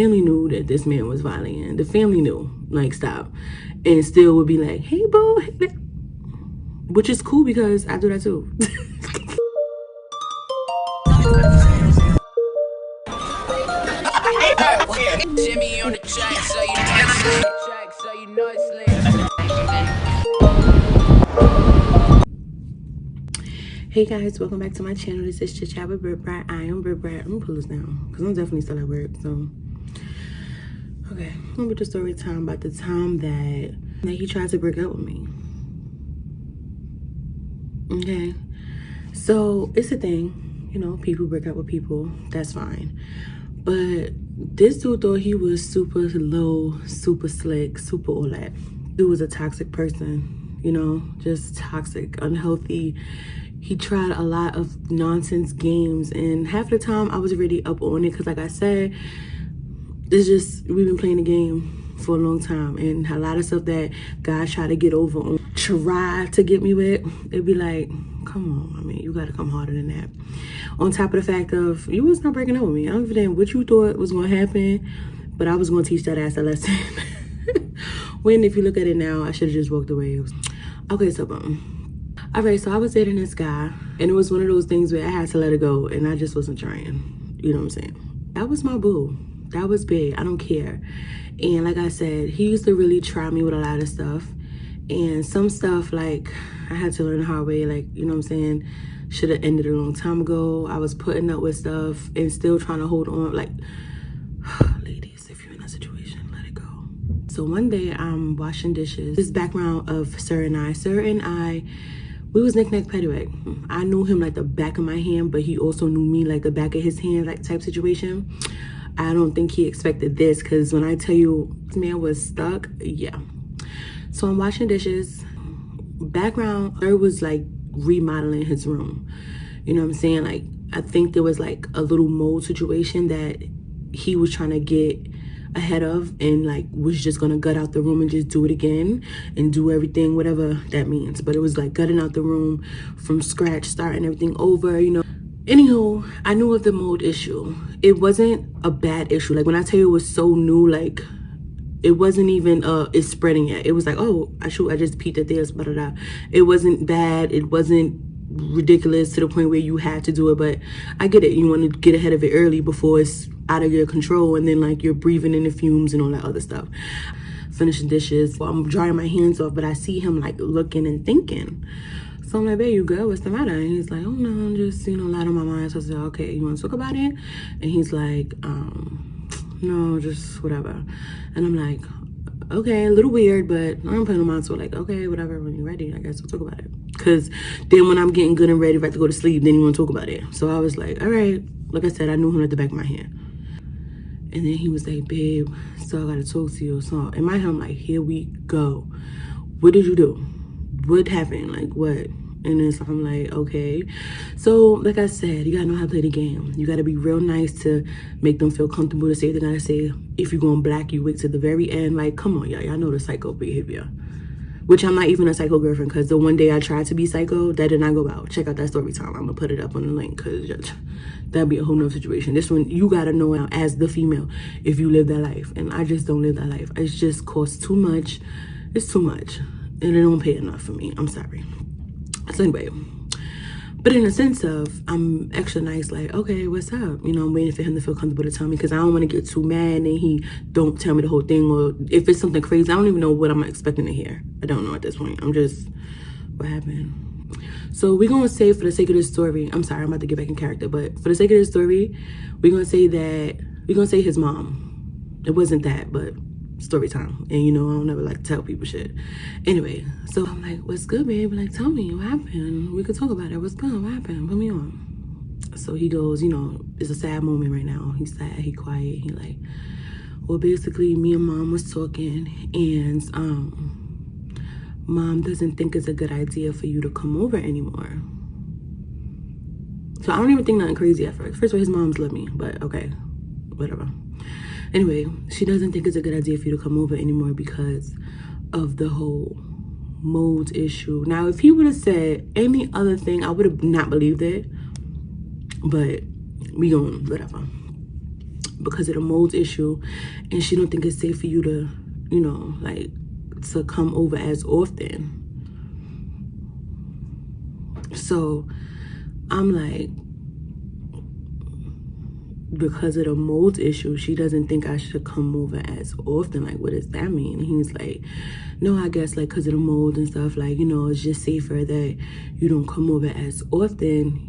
Family knew that this man was violent. The family knew, like, stop. And still would be like, hey, boo. Hey, which is cool because I do that too. Jimmy on the track, so you know it's lit. Hey guys, welcome back to my channel. This is Chit Chat with Brit Brat. I am Brit Brat. I'm gonna pull this down because I'm definitely still at work. So, okay, I'm gonna the story time about the time that he tried to break up with me. Okay, so it's a thing, you know, people break up with people. That's fine. But this dude thought he was super low, super slick, super all that. Dude was a toxic person, you know, just toxic, unhealthy. He tried a lot of nonsense games, and half the time I was already up on it because, like I said, it's just, we've been playing the game for a long time, and a lot of stuff that guys try to get over on, try to get me with, it'd be like, come on, I mean, you gotta come harder than that. On top of the fact of, you was not breaking up with me. I don't give a damn what you thought was gonna happen, but I was gonna teach that ass a lesson. When, if you look at it now, I should have just walked away. Okay, so boom. All right, so I was dating this guy, and it was one of those things where I had to let it go, and I just wasn't trying. You know what I'm saying? That was my boo. That was big. I don't care. And like I said, he used to really try me with a lot of stuff. And some stuff, like, I had to learn the hard way. Like, you know what I'm saying? Should have ended a long time ago. I was putting up with stuff and still trying to hold on. Like, ladies, if you're in that situation, let it go. So one day, I'm washing dishes. This background of Sir and I, we was knick-knack paddywhack. I knew him like the back of my hand, but he also knew me like the back of his hand, like type situation. I don't think he expected this, because when I tell you this man was stuck, yeah. So I'm washing dishes. Background, Sir was like remodeling his room. You know what I'm saying? Like, I think there was like a little mold situation that he was trying to get ahead of, and like was just gonna gut out the room and just do it again and do everything, whatever that means. But it was like gutting out the room from scratch, starting everything over, you know. Anywho, I knew of the mold issue. It wasn't a bad issue. Like, when I tell you it was so new, like, it wasn't even it's spreading yet. It was like, oh, I just peeked at this, blah, blah, blah. It wasn't bad. It wasn't ridiculous to the point where you had to do it. But I get it. You want to get ahead of it early before it's out of your control, and then like you're breathing in the fumes and all that other stuff. Finishing dishes. Well, I'm drying my hands off, but I see him like looking and thinking. So I'm like, babe, you good? What's the matter? And he's like, oh no, I'm just, you know, a lot on my mind. So I said, okay, you want to talk about it? And he's like, no, just whatever. And I'm like, okay, a little weird, but I'm playing on mine. So like, okay, whatever, when you're ready, I guess we'll talk about it. Because then when I'm getting good and ready, about to go to sleep, then you want to talk about it. So I was like, all right. Like I said, I knew him at the back of my hand. And then he was like, babe, so I gotta talk to you. So in my head, I'm like, here we go. What did you do? What happened? Like, what? And then so I'm like, okay. So like I said, you gotta know how to play the game. You gotta be real nice to make them feel comfortable to say what they're gonna say. If you're going black, you wait to the very end. Like, come on, y'all know the psycho behavior. Which I'm not even a psycho girlfriend, because the one day I tried to be psycho, that did not go out. Check out that story time. I'm gonna put it up on the link, because that'd be a whole nother situation. This one, you gotta know now as the female if you live that life. And I just don't live that life. It just costs too much. It's too much. And it don't pay enough for me. I'm sorry. So anyway, but in a sense of, I'm extra nice, like, okay, what's up? You know, I'm waiting for him to feel comfortable to tell me, because I don't want to get too mad and he don't tell me the whole thing. Or if it's something crazy, I don't even know what I'm expecting to hear. I don't know at this point. I'm just, what happened? So we're going to say, for the sake of this story, I'm sorry, I'm about to get back in character, but for the sake of this story, we're going to say his mom. It wasn't that, but story time. And you know, I don't ever like to tell people shit. Anyway, so I'm like, what's good, babe? Like, tell me what happened. We could talk about it. What's good? What happened? Put me on. So he goes, you know, it's a sad moment right now. He's sad, he quiet. He like, well, basically me and mom was talking, and mom doesn't think it's a good idea for you to come over anymore. So I don't even think nothing crazy at first. First of all, his mom's love me, but okay, whatever. Anyway, she doesn't think it's a good idea for you to come over anymore because of the whole mold issue. Now, if he would have said any other thing, I would have not believed it. But we going, whatever. because of the mold issue, and she don't think it's safe for you to, you know, like, to come over as often. So I'm like, because of the mold issue, she doesn't think I should come over as often. Like, what does that mean? And he's like, no, I guess, like, because of the mold and stuff, like, you know, it's just safer that you don't come over as often.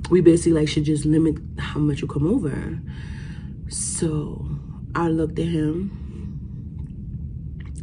We basically, like, should just limit how much you come over. So I looked at him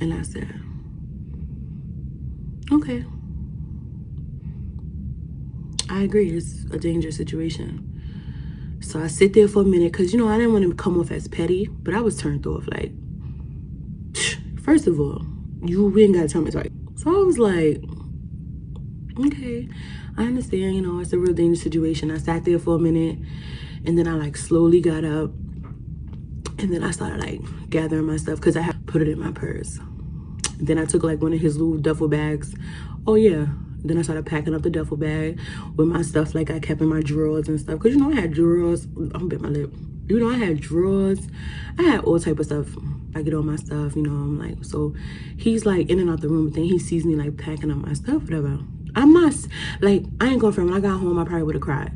and I said, okay, I agree, it's a dangerous situation. So I sit there for a minute because, you know, I didn't want to come off as petty, but I was turned off. Like, first of all, we ain't got to tell me twice. So I was like, okay, I understand, you know, it's a real dangerous situation. I sat there for a minute, and then I, like, slowly got up, and then I started, like, gathering my stuff because I had put it in my purse. And then I took, like, one of his little duffel bags. Oh, yeah. Then I started packing up the duffel bag with my stuff, like, I kept in my drawers and stuff. Because, you know, I had drawers. I'm bit my lip. You know, I had drawers. I had all type of stuff. I get all my stuff, you know. I'm like, so he's, like, in and out the room. But then he sees me, like, packing up my stuff, whatever. I'm not, like, I ain't going for him. When I got home, I probably would have cried.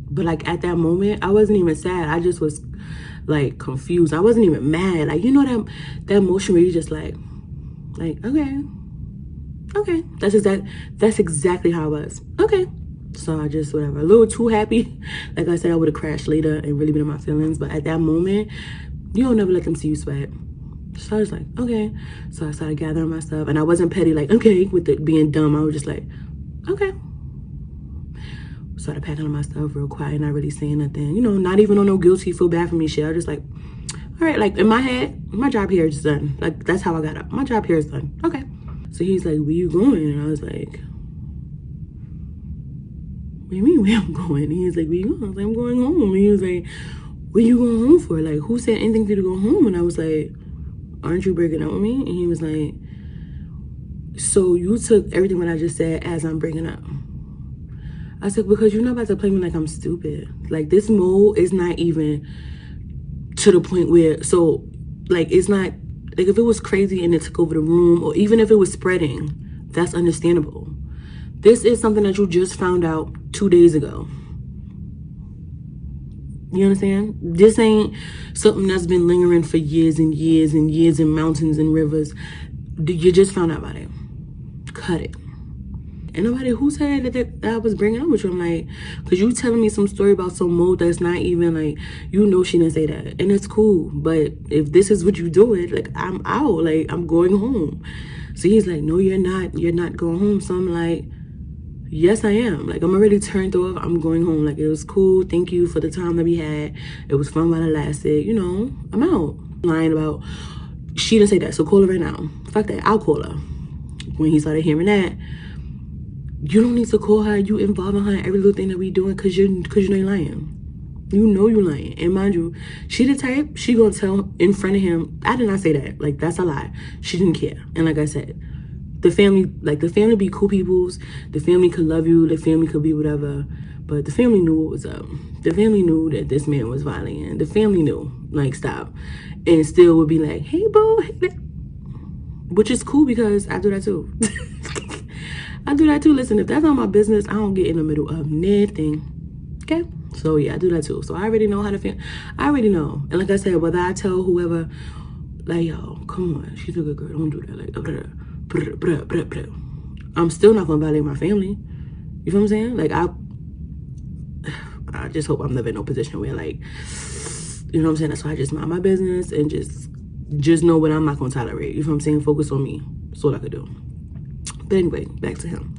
But, like, at that moment, I wasn't even sad. I just was, like, confused. I wasn't even mad. Like, you know, that emotion where you just, like, okay, that's exactly how I was. Okay, so I just, whatever, a little too happy. Like I said, I would have crashed later and really been in my feelings, but at that moment, you don't never let them see you sweat. So I was like, okay. So I started gathering my stuff, and I wasn't petty, like, okay, with it being dumb. I was just like, okay. Started packing up my stuff real quiet, not really saying nothing, you know, not even on no guilty, feel bad for me shit. I was just like, all right, like, in my head, my job here is done. Like, that's how I got up. My job here is done. Okay. So he's like, where you going? And I was like, what do you mean where I'm going? And he's like, where you going? I was like, I'm going home. And he was like, what you going home for? Like, who said anything for you to go home? And I was like, aren't you breaking up with me? And he was like, so you took everything that I just said as I'm breaking up. I said, because you're not about to play me like I'm stupid. Like, this mold is not even to the point where, so, like, it's not, like, if it was crazy and it took over the room, or even if it was spreading, that's understandable. This is something that you just found out 2 days ago. You understand? This ain't something that's been lingering for years and years and years in mountains and rivers. You just found out about it. Cut it. And nobody, who said that I was bringing up with you? I'm like, because you telling me some story about some mold that's not even, like, you know she didn't say that. And it's cool. But if this is what you doing, like, I'm out. Like, I'm going home. So he's like, no, you're not. You're not going home. So I'm like, yes, I am. Like, I'm already turned off. I'm going home. Like, it was cool. Thank you for the time that we had. It was fun while it lasted. You know, I'm out. Lying about, she didn't say that. So call her right now. Fuck that. I'll call her. When he started hearing that, you don't need to call her. You involving her in every little thing that we doing because you know you're lying. You know you lying. And mind you, she the type, she gonna tell in front of him, I did not say that. Like, that's a lie. She didn't care. And like I said, the family, like, the family be cool peoples. The family could love you. The family could be whatever. But the family knew what was up. The family knew that this man was violent. And the family knew, like, stop. And still would be like, hey, boo. Hey, which is cool because I do that too. I do that too. Listen, if that's not my business, I don't get in the middle of nothing. Okay? So yeah, I do that too. So I already know how to feel. I already know. And like I said, whether I tell whoever, like, yo, come on, she's a good girl. Don't do that. Like, I'm still not gonna violate my family. You feel what I'm saying? Like, I just hope I'm never in no position where, like, you know what I'm saying? That's why I just mind my business and just know what I'm not gonna tolerate. You feel what I'm saying? Focus on me. That's all I could do. But anyway, back to him.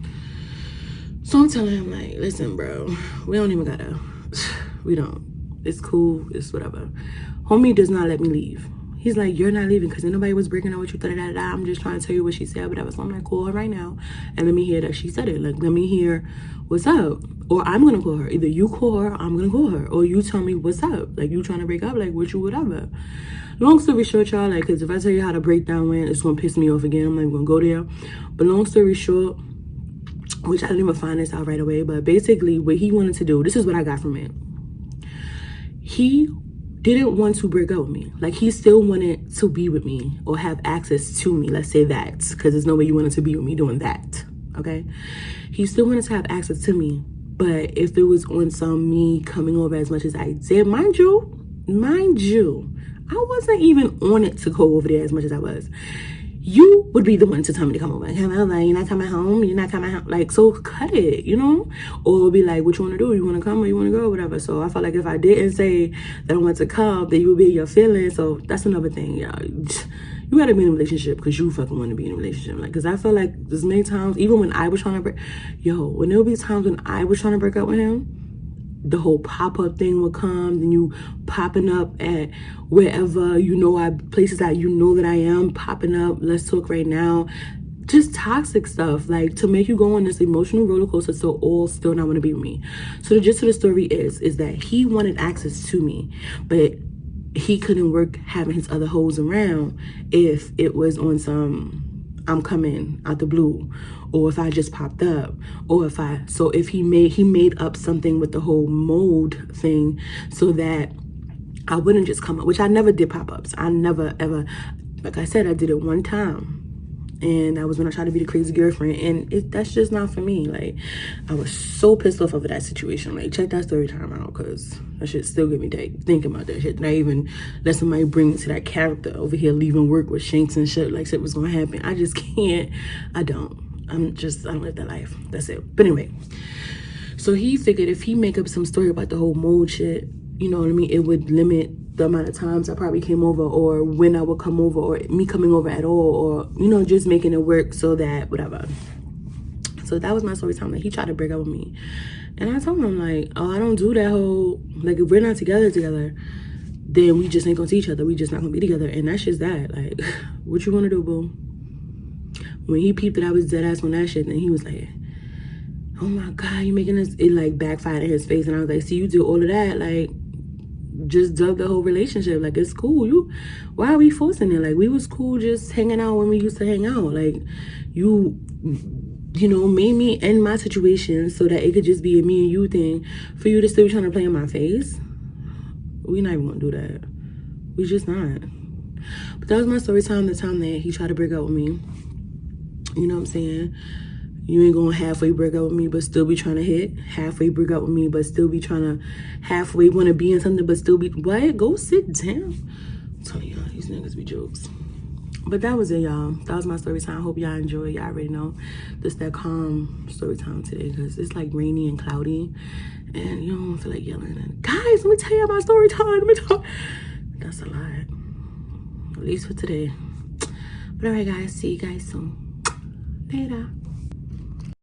So I'm telling him, like, listen, bro, we don't even gotta, we don't. It's cool, it's whatever. Homie does not let me leave. He's like, you're not leaving because nobody was breaking up with you, da-da-da-da. I'm just trying to tell you what she said, whatever. So I'm like, call her right now and let me hear that she said it. Like, let me hear what's up. Or I'm gonna call her. Either you call her, I'm gonna call her. Or you tell me what's up. Like, you trying to break up, like, with you, whatever. Long story short, y'all, like, because if I tell you how the breakdown went, it's gonna piss me off again. I'm not even gonna go there. But long story short, which I didn't even find this out right away, but basically what he wanted to do, this is what I got from it. He didn't want to break up with me. Like, he still wanted to be with me or have access to me. Let's say that, because there's no way you wanted to be with me doing that. Okay, he still wanted to have access to me, but if it was on some me coming over as much as I did, mind you, I wasn't even on it to go over there as much as I was. You would be the one to tell me to come over. Like, you're not coming home. You're not coming home. Like, so cut it, you know? Or be like, what you want to do? You want to come or you want to go? Whatever. So I felt like if I didn't say that I want to come, then you would be in your feelings. So that's another thing, y'all. You got to be in a relationship because you fucking want to be in a relationship. Like, because I felt like there's many times, even when I was trying to break, when there would be times when I was trying to break up with him, the whole pop-up thing would come, then you popping up at wherever, places that that I am popping up, let's talk right now, just toxic stuff, like to make you go on this emotional roller coaster, so all still not want to be with me. So the gist of the story is that he wanted access to me, but he couldn't work having his other hoes around if it was on some I'm coming out the blue, or if I just popped up, or if he made up something with the whole mode thing so that I wouldn't just come up, which I never did pop-ups. I never ever, like I said, I did it one time. And that was when I tried to be the crazy girlfriend, and that's just not for me. Like, I was so pissed off over that situation. Like, check that story time out, because that shit still get me thinking about that shit. Not even let somebody bring it to that character over here leaving work with shanks and shit, like shit was gonna happen. I just can't. I don't live that life. That's it. But anyway, so he figured if he make up some story about the whole mold shit, you know what I mean, it would limit the amount of times I probably came over, or when I would come over, or me coming over at all, or just making it work so that whatever. So that was my story time. Like, he tried to break up with me, and I told him, like, oh, I don't do that whole, like, if we're not together, then we just ain't gonna see each other. We just not gonna be together. And that's just that. Like, what you wanna do, boo? When he peeped that I was dead ass on that shit, then he was like, oh my God, you making this, it like backfired in his face. And I was like, see, you do all of that, like, just dug the whole relationship. Like, it's cool. Why are we forcing it? Like, we was cool just hanging out when we used to hang out. Like, you made me end my situation so that it could just be a me and you thing for you to still be trying to play in my face. We not even gonna do that. We just not. But that was my story time, the time that he tried to break up with me. You know what I'm saying? You ain't gonna halfway break up with me but still be trying to hit. Halfway break up with me but still be trying to halfway want to be in something but still be, what? Go sit down. I'm telling y'all, these niggas be jokes. But that was it, y'all. That was my story time. Hope y'all enjoy. Y'all already know this that calm story time today, because it's like rainy and cloudy and you don't feel like yelling. And guys, let me tell y'all my story time. That's a lot, at least for today. But all right, guys, see you guys soon. Later.